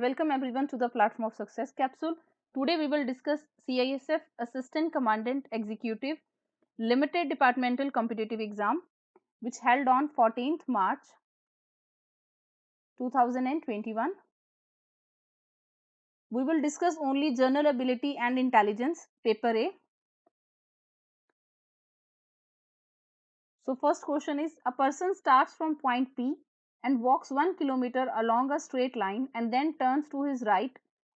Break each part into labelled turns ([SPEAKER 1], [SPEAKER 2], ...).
[SPEAKER 1] welcome everyone to the Platform of Success capsule. Today we will discuss CISF Assistant Commandant Executive Limited Departmental Competitive Exam, which held on 14th March 2021. We will discuss only General Ability and Intelligence, Paper A. So first question is, a person starts from point P and walks 1 kilometer along a straight line and then turns to his right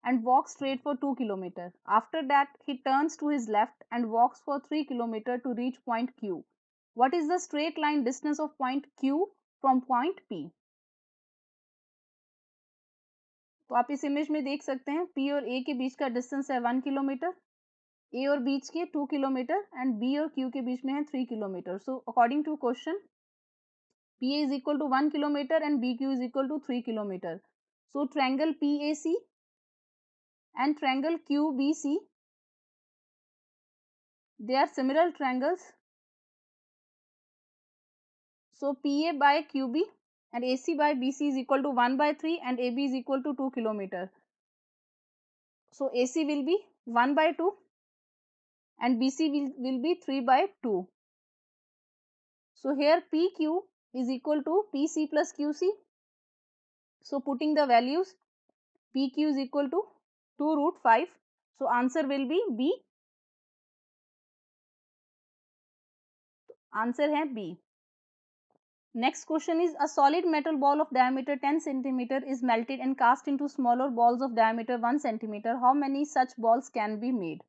[SPEAKER 1] and walks straight for 2 kilometers. After that, he turns to his left and walks for 3 kilometers to reach point Q. What is the straight line distance of point Q from point P? तो आप इस image में देख सकते हैं P और A के बीच का डिस्टेंस है 1 किलोमीटर, A और बीच के 2 किलोमीटर एंड B और Q के बीच में है 3 kilometre. So according to question, PA is equal to 1 kilometer and BQ is equal to 3 kilometer. So triangle PAC and triangle QBC, they are similar triangles. So PA by QB and AC by BC is equal to 1 by 3 and AB is equal to 2 kilometer. So AC will be 1 by 2 and BC will be 3 by 2. So here PQ is equal to PC plus QC. So putting the values, PQ is equal to 2 root 5. So answer will be B. Answer है B. Next question is, a solid metal ball of diameter 10 centimeter is melted and cast into smaller balls of diameter 1 centimeter. How many such balls can be made?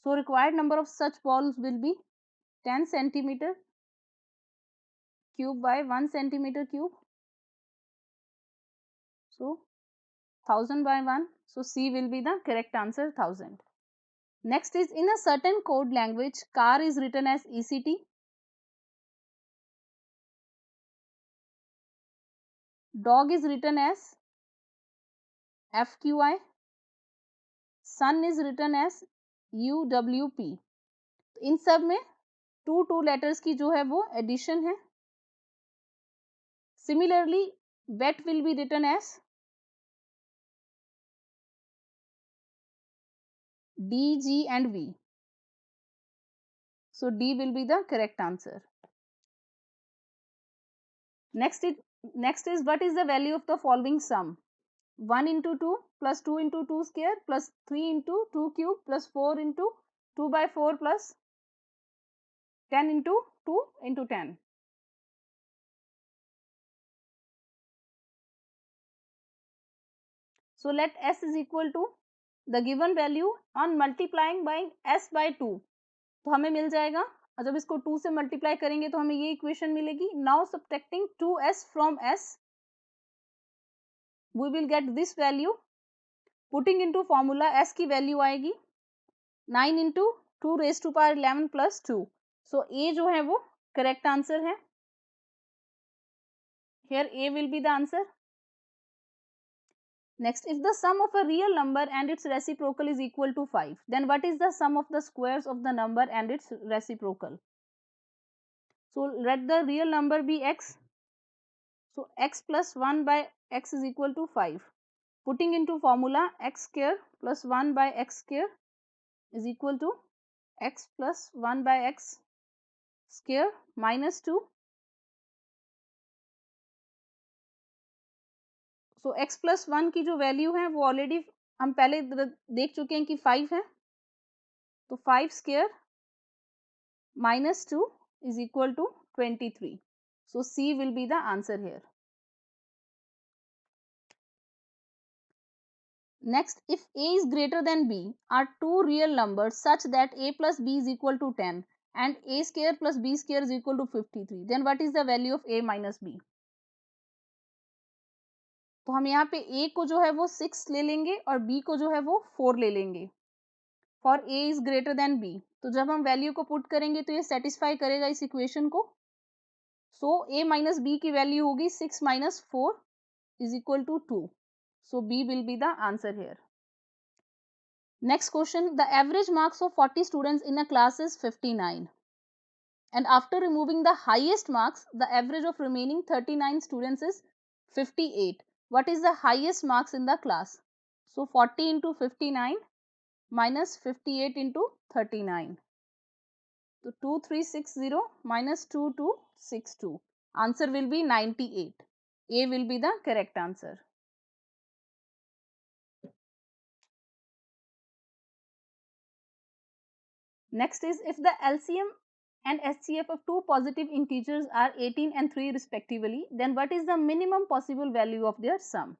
[SPEAKER 1] So required number of such balls will be 10 centimeter cube by 1 centimeter cube. So 1000 by 1. So C will be the correct answer, 1000. Next is, in a certain code language, car is written as ECT. Dog is written as FQI. Sun is written as UWP. इन सब में two letters की जो है वो addition है. Similarly weight will be written as D, G and V. So D will be the correct answer. Next is, what is the value of the following sum? 1 into 2 plus 2 into 2 square plus 3 into 2 cube plus 4 into 2 by 4 plus 10 into 2 into 10. So let S is equal to the given value on multiplying by S by 2. तो हमें मिल जाएगा, और जब इसको 2 से multiply करेंगे तो हमें ये इक्वेशन मिलेगी. Now subtracting 2S from S, we will get this value. Putting into formula, S की वैल्यू आएगी 9 into 2 raised to power 11 plus 2. So A जो है वो करेक्ट आंसर है. Here A will be the answer. Next, if the sum of a real number and its reciprocal is equal to 5, then what is the sum of the squares of the number and its reciprocal? So let the real number be x. So x plus 1 by x is equal to 5. Putting into formula, x square plus 1 by x square is equal to x plus 1 by x square minus 2. So x plus 1 की जो value है वो already हम पहले देख चुके हैं कि 5 है. तो 5 square minus 2 is equal to 23. So C will be the answer here. Next, if A is greater than B are two real numbers such that A plus B is equal to 10 and A square plus B square is equal to 53, then what is the value of A minus B? तो हम यहाँ पे A को जो है वो 6 ले लेंगे और B को जो है वो 4 ले लेंगे. For A is greater than B, तो जब हम वैल्यू को पुट करेंगे तो ये सेटिस्फाई करेगा इस इक्वेशन को. सो A माइनस B की वैल्यू होगी 6 minus 4 is equal to 2. So B will be the answer here. Next question, the average marks of 40 students in a class is 59. And after removing the highest marks, the average of remaining 39 students is 58. What is the highest marks in the class? So 40 into 59 minus 58 into 39. So 2360 minus 2262. Answer will be 98. A will be the correct answer. Next is, if the LCM and HCF of two positive integers are 18 and 3 respectively, then what is the minimum possible value of their sum?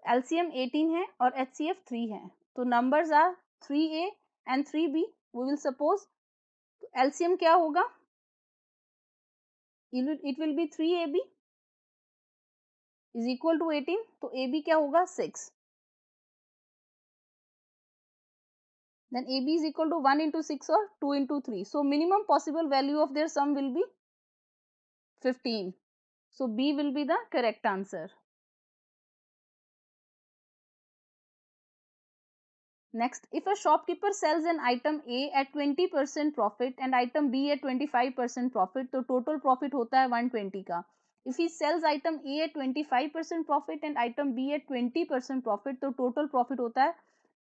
[SPEAKER 1] LCM 18 है और HCF 3 है, तो numbers are 3A and 3B. We will suppose LCM क्या होगा? It will be 3AB is equal to 18. तो AB क्या होगा? 6. Then AB is equal to 1 into 6 or 2 into 3. So minimum possible value of their sum will be 15. So B will be the correct answer. Next, if a shopkeeper sells an item A at 20% profit and item B at 25% profit, तो total profit होता है 120 का. If he sells item A at 25% profit and item B at 20% profit, तो total profit होता है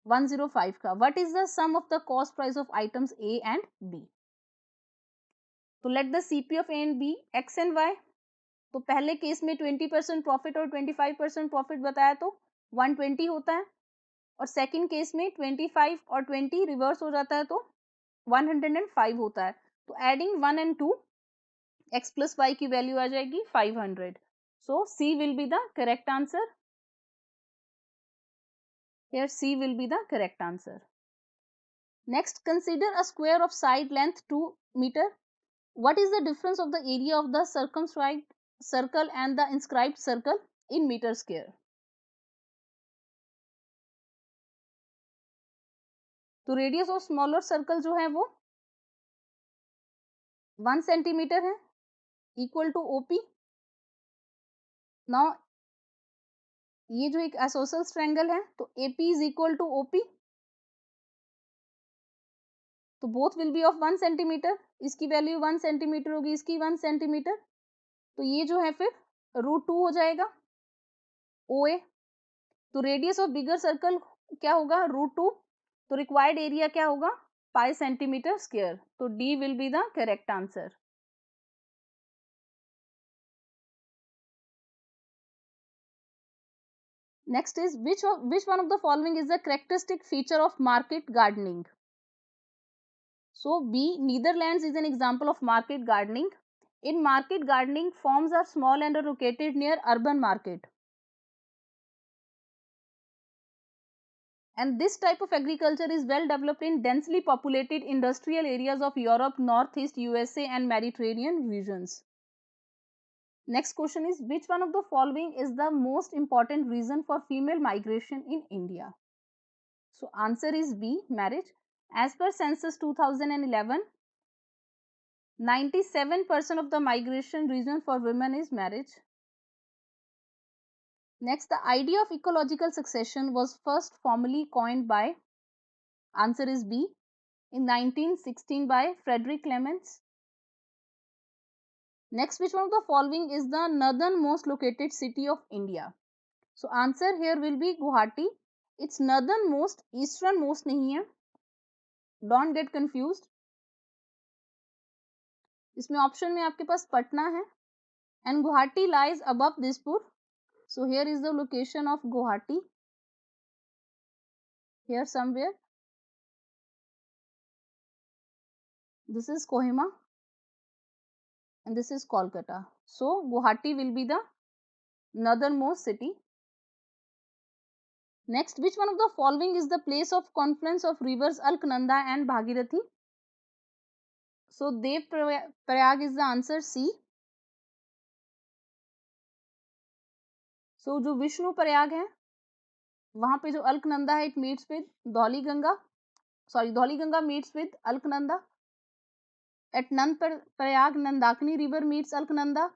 [SPEAKER 1] 105 का. What is the sum of the cost price of items A and B? तो let the CP of A and B X and Y. तो पहले case में 20% profit और 25% profit बताया तो 120 होता है, और सेकंड केस में 25 और 20 रिवर्स हो जाता है तो 105 होता है. तो adding 1 and 2, x plus Y की वैल्यू आ जाएगी 500. So C will be the correct answer. Here C will be the correct answer. Next, consider a square of side length 2 metre. What is the difference of the area of the circumscribed circle and the inscribed circle in meter square? तो radius of smaller circle जो है वो 1 centimetre है, equal to OP. Now ये जो एक isosceles triangle है, तो AP is equal to OP, तो both will be of 1 centimetre. इसकी वैल्यू 1 सेंटीमीटर होगी, इसकी 1 सेंटीमीटर, तो ये जो है फिर √2 हो जाएगा ओ ए. तो रेडियस ऑफ बिगर सर्कल क्या होगा? √2. तो रिक्वायर्ड एरिया क्या होगा? Pi centimetre square. तो D will be the correct answer. Next is, which one of the following is the characteristic feature of market gardening? So B, Netherlands is an example of market gardening. In market gardening, farms are small and are located near urban market. And this type of agriculture is well developed in densely populated industrial areas of Europe, Northeast USA and Mediterranean regions. Next question is, which one of the following is the most important reason for female migration in India? So answer is B, marriage. As per census 2011, 97% of the migration reason for women is marriage. Next, the idea of ecological succession was first formally coined by, answer is B, in 1916 by Frederick Clements. Next, which one of the following is the northernmost located city of India? So answer here will be Guwahati. It's northernmost, easternmost नहीं है. Don't get confused. इसमें option में आपके पास पटना है, and Guwahati lies above Dispur. So here is the location of Guwahati. Here somewhere. This is Kohima and this is Kolkata. So Guwahati will be the northernmost city. Next, which one of the following is the place of confluence of rivers Alaknanda and Bhagirathi? So Dev Prayag is the answer, C. So जो विष्णु प्रयाग है वहां पे जो अलकनंदा है, it meets with Dhauli Ganga meets with Alaknanda. At Nand Prayag, Nandakini river meets Alaknanda.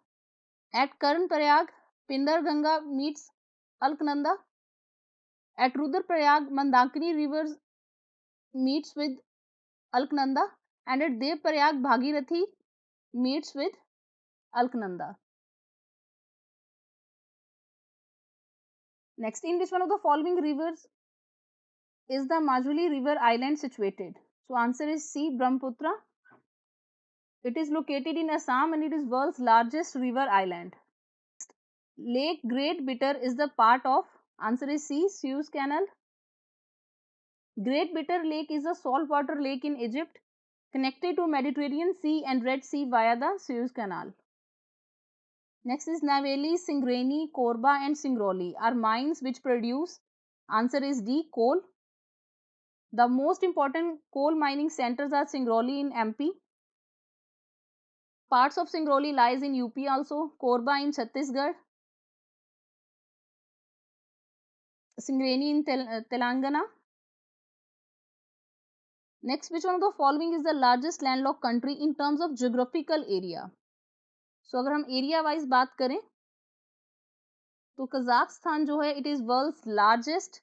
[SPEAKER 1] At Karn Prayag, Pindar Ganga meets Alaknanda. At Rudraprayag, Mandakini river meets with Alaknanda, and at Devprayag, Bhagirathi meets with Alaknanda. Next, in which one of the following rivers is the Majuli River island situated? So answer is C, Brahmaputra. It is located in Assam and it is world's largest river island. Lake Great Bitter is the part of, answer is C, Suez Canal. Great Bitter Lake is a saltwater lake in Egypt connected to Mediterranean Sea and Red Sea via the Suez Canal. Next is Naveli, Singrauli, Korba and Singrauli are mines which produce, answer is D, coal. The most important coal mining centers are Singrauli in MP. Parts of Singrauli lies in UP also, Korba in Chhattisgarh, Singrauli in Telangana. Next, which one of the following is the largest landlocked country in terms of geographical area? So अगर हम area wise बात करें तो Kazakhstan जो है it is world's largest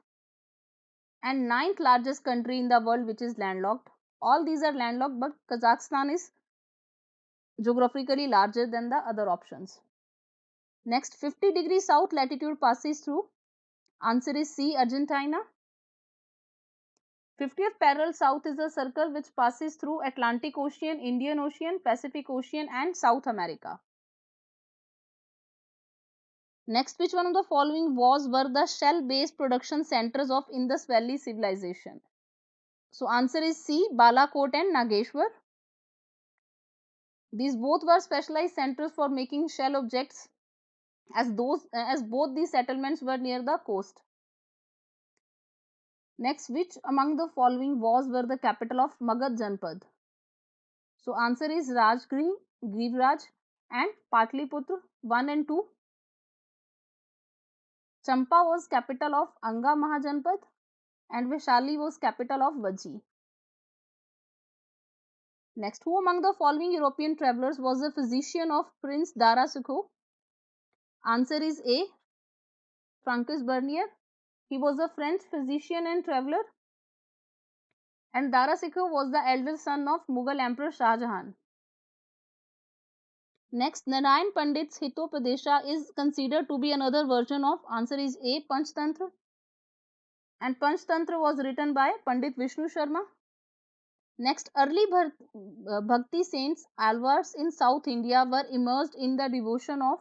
[SPEAKER 1] and ninth largest country in the world which is landlocked. All these are landlocked, but Kazakhstan is geographically larger than the other options. Next, 50 degrees south latitude passes through, answer is C, Argentina. 50th parallel south is a circle which passes through Atlantic Ocean, Indian Ocean, Pacific Ocean and South America. Next, which one of the following were the shell-based production centers of Indus Valley civilization? So answer is C, Balakot and Nageshwar. These both were specialized centers for making shell objects as both these settlements were near the coast. Next, which among the following were the capital of Magad Janpad? So answer is Rajgiri, Giriraj and Patliputra 1 and 2. Champa was capital of Anga Mahajanpad and Vaishali was capital of Vajji. Next, who among the following European travelers was the physician of Prince Dara Sukho? Answer is A, Francois Bernier. He was a French physician and traveler. And Dara Sikho was the elder son of Mughal Emperor Shah Jahan. Next, Narayan Pandit's Hitopadesha is considered to be another version of, answer is A, Panchtantra. And Panchtantra was written by Pandit Vishnu Sharma. Next, early Bhakti saints, alvars in South India were immersed in the devotion of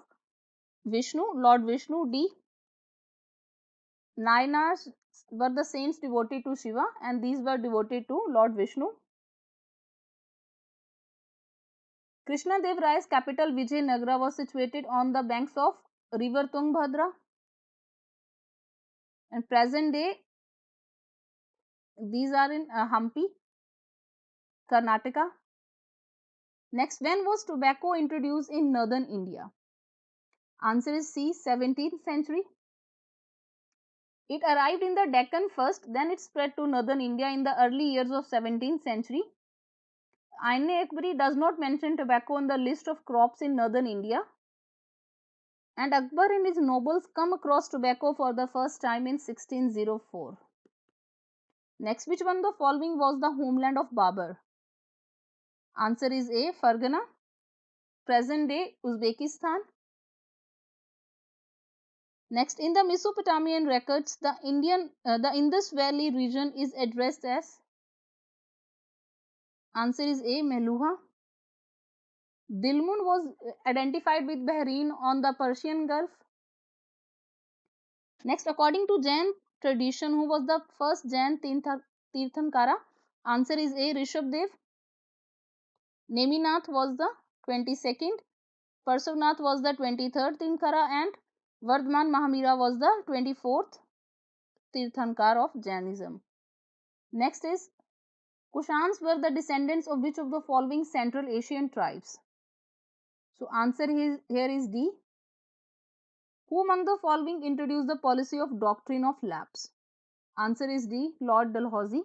[SPEAKER 1] Vishnu, Lord Vishnu. D. Nayanars were the saints devoted to Shiva and these were devoted to Lord Vishnu. Krishnadev Rai's capital Vijayanagara was situated on the banks of river Tungabhadra. And present day, these are in Hampi, Karnataka. Next, when was tobacco introduced in northern India? Answer is C, 17th century. It arrived in the Deccan first, then it spread to northern India in the early years of 17th century. Aine-Akbari does not mention tobacco on the list of crops in northern India. And Akbar and his nobles come across tobacco for the first time in 1604. Next, which one of the following was the homeland of Babur? Answer is A, Fargana. Present day, Uzbekistan. Next, in the Mesopotamian records, the Indus Valley region is addressed as, answer is A, Meluha. Dilmun was identified with Bahrain on the Persian Gulf. Next, according to Jain tradition, who was the first Jain Tirthankara? Answer is A, Rishabdev. Neminath was the 22nd. Parsavnath was the 23rd Tirthankara and Vardhman Mahamira was the 24th Tirthankar of Jainism. Next is, Kushans were the descendants of which of the following Central Asian tribes? So answer here is D. Who among the following introduced the policy of doctrine of lapse? Answer is D, Lord Dalhousie.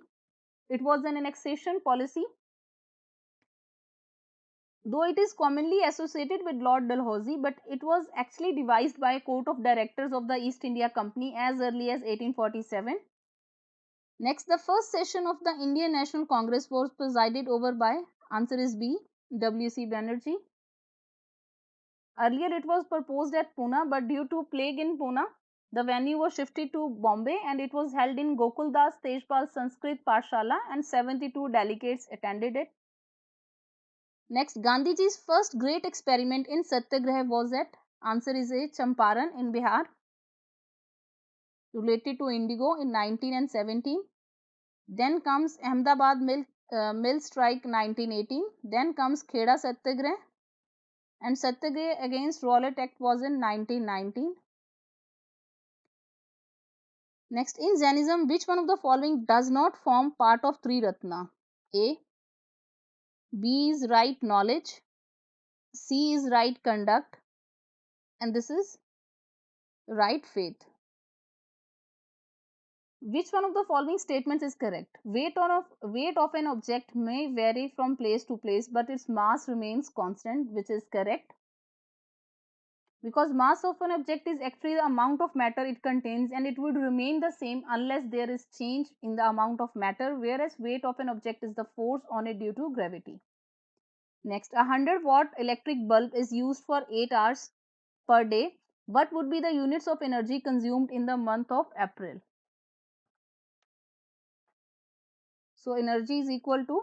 [SPEAKER 1] It was an annexation policy. Though it is commonly associated with Lord Dalhousie, but it was actually devised by a court of directors of the East India Company as early as 1847. Next, the first session of the Indian National Congress was presided over by, answer is B, W.C. Banerjee. Earlier it was proposed at Pune, but due to plague in Pune, The venue was shifted to Bombay and it was held in Gokuldas Tejpal Sanskrit Pathshala and 72 delegates attended it. Next, Gandhiji's first great experiment in Satyagraha was at, answer is A, Champaran in Bihar, related to indigo in 19 and 17. Then comes Ahmedabad mill strike 1918. Then comes Kheda Satyagraha, and Satyagraha against Rowlatt Act was in 1919. Next, in Jainism, which one of the following does not form part of Triratna? A. B is right knowledge, C is right conduct, and this is right faith. Which one of the following statements is correct? Weight of an object may vary from place to place, but its mass remains constant, which is correct. Because mass of an object is actually the amount of matter it contains, and it would remain the same unless there is change in the amount of matter, whereas weight of an object is the force on it due to gravity. Next, a 100-watt electric bulb is used for 8 hours per day. What would be the units of energy consumed in the month of April? So energy is equal to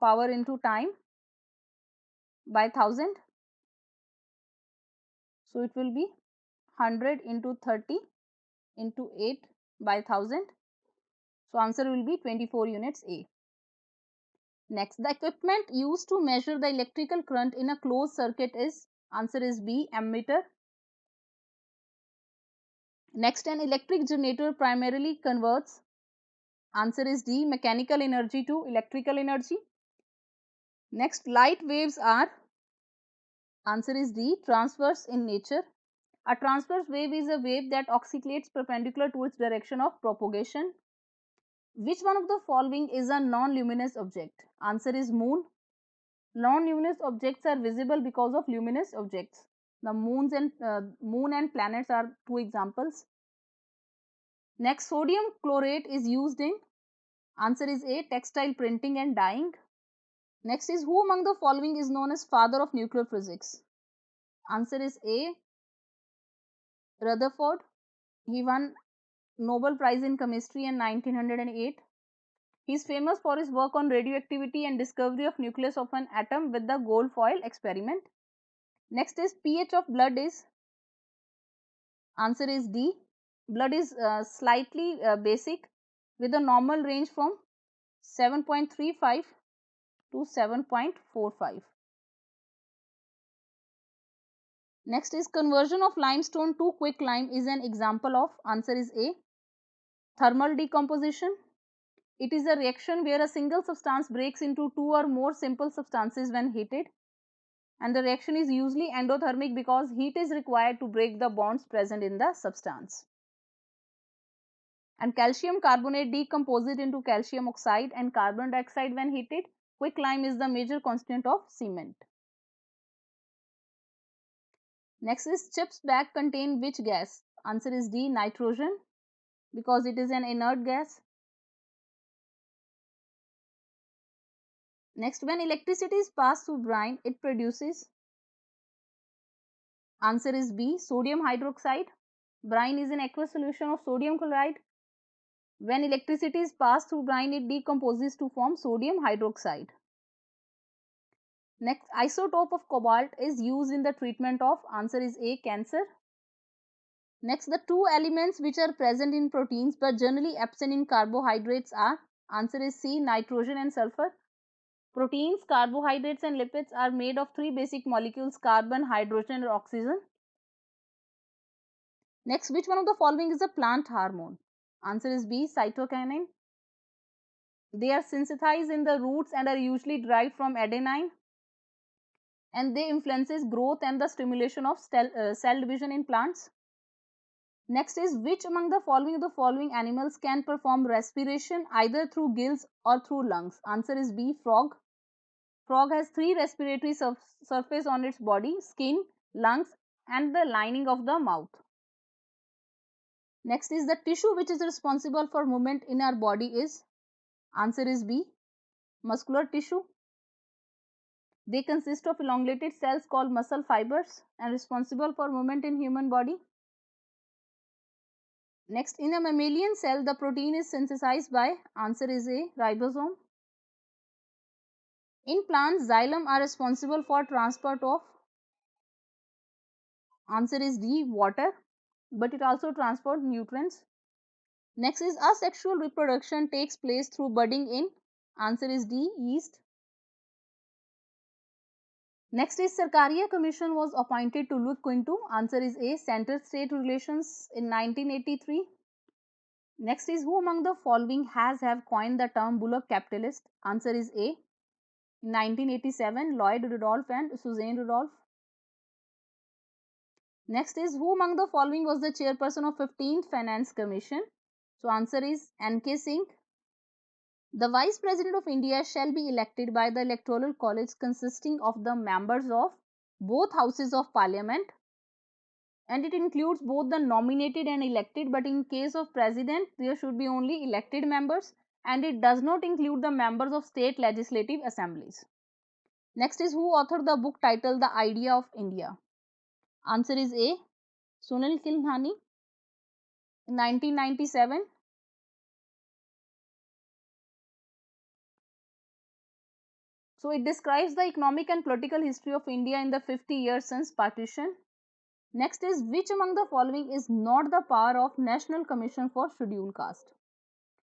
[SPEAKER 1] power into time by 1000. So it will be 100 into 30 into 8 by 1000. So answer will be 24 units A. Next, the equipment used to measure the electrical current in a closed circuit is, answer is B, ammeter. Next, an electric generator primarily converts, answer is D, mechanical energy to electrical energy. Next, light waves are, answer is D, transverse in nature. A transverse wave is a wave that oscillates perpendicular to its direction of propagation. Which one of the following is a non-luminous object? Answer is moon. Non-luminous objects are visible because of luminous objects. The moon and planets are two examples. Next, sodium chlorate is used in, answer is A, textile printing and dyeing. Next is, who among the following is known as father of nuclear physics? Answer is A, Rutherford. He won Nobel Prize in Chemistry in 1908. He is famous for his work on radioactivity and discovery of nucleus of an atom with the gold foil experiment. Next is, pH of blood is, answer is D. Blood is slightly basic with a normal range from 7.35 to 7.45. Next is, conversion of limestone to quicklime is an example of, answer is A, thermal decomposition. It is a reaction where a single substance breaks into two or more simple substances when heated, and the reaction is usually endothermic because heat is required to break the bonds present in the substance. And calcium carbonate decomposes into calcium oxide and carbon dioxide when heated. Quicklime is the major constituent of cement. Next is, chips bag contain which gas? Answer is D, nitrogen, because it is an inert gas. Next, when electricity is passed through brine, it produces, answer is B, sodium hydroxide. Brine is an aqueous solution of sodium chloride. When electricity is passed through brine, it decomposes to form sodium hydroxide. Next, isotope of cobalt is used in the treatment of, answer is A, cancer. Next, the two elements which are present in proteins but generally absent in carbohydrates are, answer is C, nitrogen and sulfur. Proteins, carbohydrates and lipids are made of three basic molecules, carbon, hydrogen or oxygen. Next, which one of the following is a plant hormone? Answer is B, cytokinin. They are synthesized in the roots and are usually derived from adenine, and they influences growth and the stimulation of cell division in plants. Next is, which among the following animals can perform respiration either through gills or through lungs? Answer is B, frog. Frog has three respiratory surface on its body: skin, lungs and the lining of the mouth. Next is, the tissue which is responsible for movement in our body is, answer is B, muscular tissue. They consist of elongated cells called muscle fibers and responsible for movement in human body. Next, in a mammalian cell, the protein is synthesized by, answer is A, ribosome. In plants, xylem are responsible for transport of, answer is D, water, but it also transports nutrients. Next is asexual reproduction takes place through budding in, answer is D, yeast. Next is Sarkaria Commission was appointed to look into, answer is A, center-state relations in 1983. Next is who among the following have coined the term bullock capitalist, answer is A. In 1987, Lloyd Rudolph and Suzanne Rudolph. Next is who among the following was the chairperson of 15th Finance Commission, so answer is N.K. Singh. The Vice President of India shall be elected by the Electoral College consisting of the members of both houses of parliament, and it includes both the nominated and elected, but in case of president there should be only elected members, and it does not include the members of state legislative assemblies. Next is who authored the book titled The Idea of India, answer is A, Sunil Khilnani in 1997. So it describes the economic and political history of India in the 50 years since partition. Next is which among the following is not the power of National Commission for Scheduled Caste.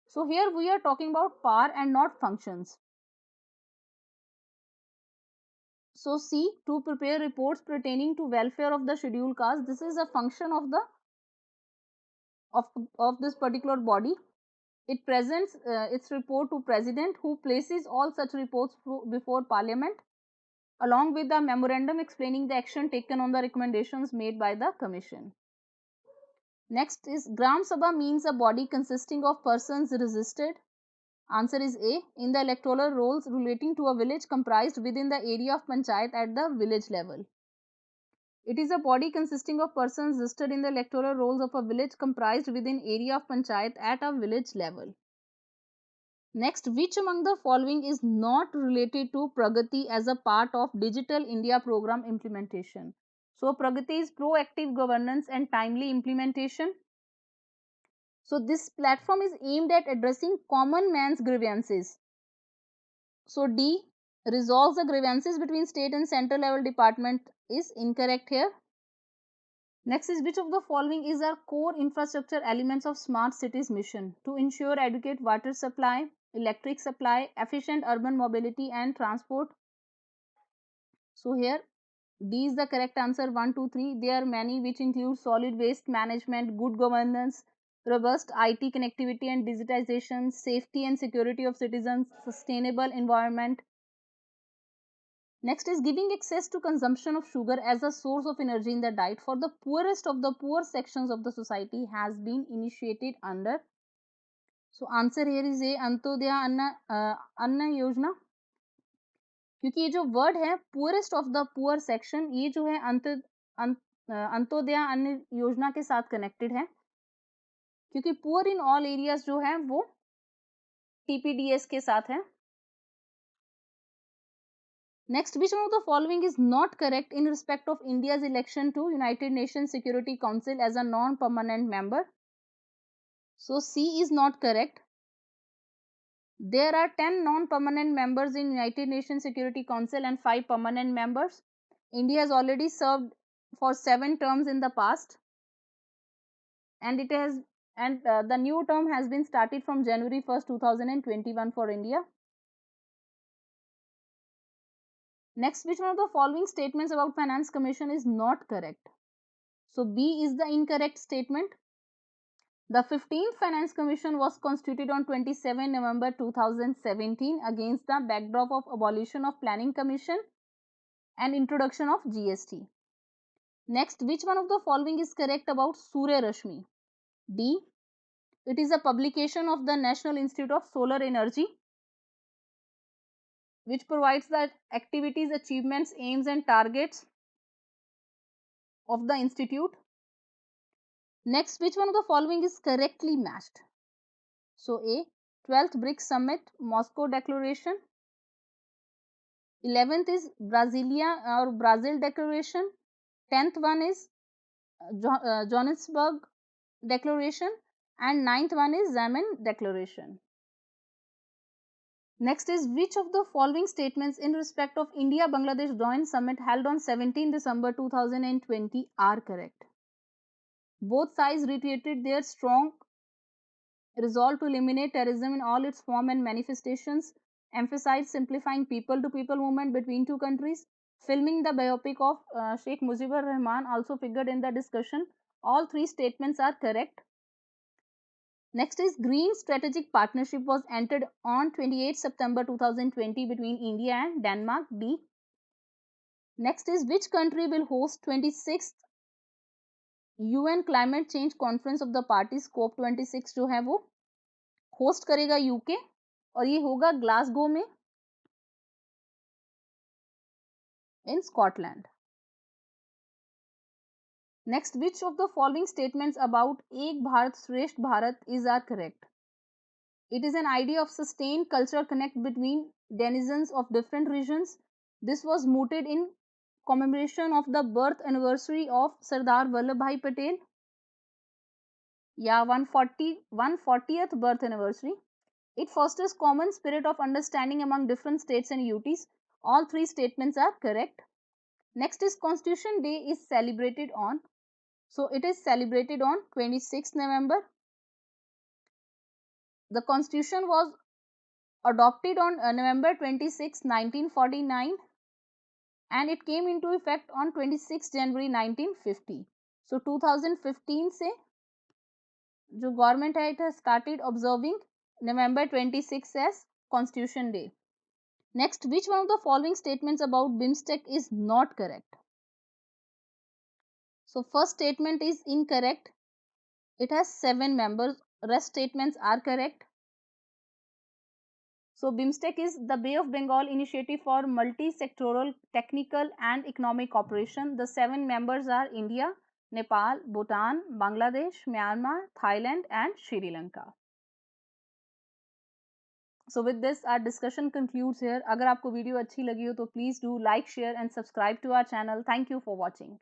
[SPEAKER 1] So here we are talking about power and not functions. So C, to prepare reports pertaining to welfare of the scheduled caste. This is a function of the of this particular body. It presents its report to president, who places all such reports before parliament along with the memorandum explaining the action taken on the recommendations made by the commission. Next is Gram Sabha means a body consisting of persons registered. Answer is A, in the electoral rolls relating to a village comprised within the area of panchayat at the village level. It is a body consisting of persons registered in the electoral rolls of a village comprised within area of panchayat at a village level. Next, which among the following is not related to Pragati as a part of Digital India program implementation? So, Pragati is proactive governance and timely implementation. So, this platform is aimed at addressing common man's grievances. So, D, resolves the grievances between state and central level department is incorrect here. Next is which of the following is our core infrastructure elements of smart cities mission to ensure adequate water supply, electric supply, efficient urban mobility and transport. So here D is the correct answer. 1, 2, 3. There are many which include solid waste management, good governance, robust IT connectivity and digitization, safety and security of citizens, sustainable environment. Next is giving access to consumption of sugar as a source of energy in the diet for the poorest of the poor sections of the society has been initiated under. So answer here is A, Antyodaya Anna Yojana. क्योंकि ये जो word है poorest of the poor section, ये जो है अंत्योदय अन्न योजना के साथ कनेक्टेड है, क्योंकि पुअर इन ऑल एरियाज जो है वो टीपीडीएस के साथ है. Next, which one of the following is not correct in respect of India's election to United Nations Security Council as a non-permanent member? So C is not correct. There are 10 non-permanent members in United Nations Security Council and 5 permanent members. India has already served for 7 terms in the past, and the new term has been started from January 1st, 2021 for India. Next, which one of the following statements about Finance Commission is not correct? So B is the incorrect statement. The 15th Finance Commission was constituted on 27 November 2017 against the backdrop of abolition of Planning Commission and introduction of GST. Next, which one of the following is correct about Surya Rashmi? D. It is a publication of the National Institute of Solar Energy, which provides the activities, achievements, aims and targets of the institute. Next, which one of the following is correctly matched? So A, 12th BRICS Summit, Moscow Declaration. 11th is Brasilia or Brazil Declaration. 10th one is Johannesburg Declaration. and ninth one is Xiamen Declaration. Next is, which of the following statements in respect of India-Bangladesh Joint Summit held on 17 December 2020 are correct? Both sides reiterated their strong resolve to eliminate terrorism in all its form and manifestations, emphasized simplifying people-to-people movement between two countries. Filming the biopic of Sheikh Mujibur Rahman also figured in the discussion. All three statements are correct. Next is, Green Strategic Partnership was entered on 28 September 2020 between India and Denmark. D. Next is, which country will host 26th UN Climate Change Conference of the Parties COP26 जो है वो host करेगा UK और ये होगा Glasgow में in Scotland. Next, which of the following statements about Ek Bharat Shresth Bharat are correct? It is an idea of sustained cultural connect between denizens of different regions. This was mooted in commemoration of the birth anniversary of Sardar Vallabhbhai Patel. Yeah, 140th birth anniversary. It fosters common spirit of understanding among different states and UTs. All three statements are correct. Next is, Constitution Day is celebrated on. So it is celebrated on 26th November. The Constitution was adopted on November 26, 1949 and it came into effect on 26 January 1950. So 2015 से जो government है it has started observing November 26 as Constitution Day. Next, which one of the following statements about BIMSTEC is not correct? So first statement is incorrect. It has 7 members. Rest statements are correct. So BIMSTEC is the Bay of Bengal Initiative for Multi-Sectoral Technical and Economic Cooperation. The 7 members are India, Nepal, Bhutan, Bangladesh, Myanmar, Thailand and Sri Lanka. So with this our discussion concludes here. अगर आपको video अच्छी लगी हो तो please do like, share and subscribe to our channel. Thank you for watching.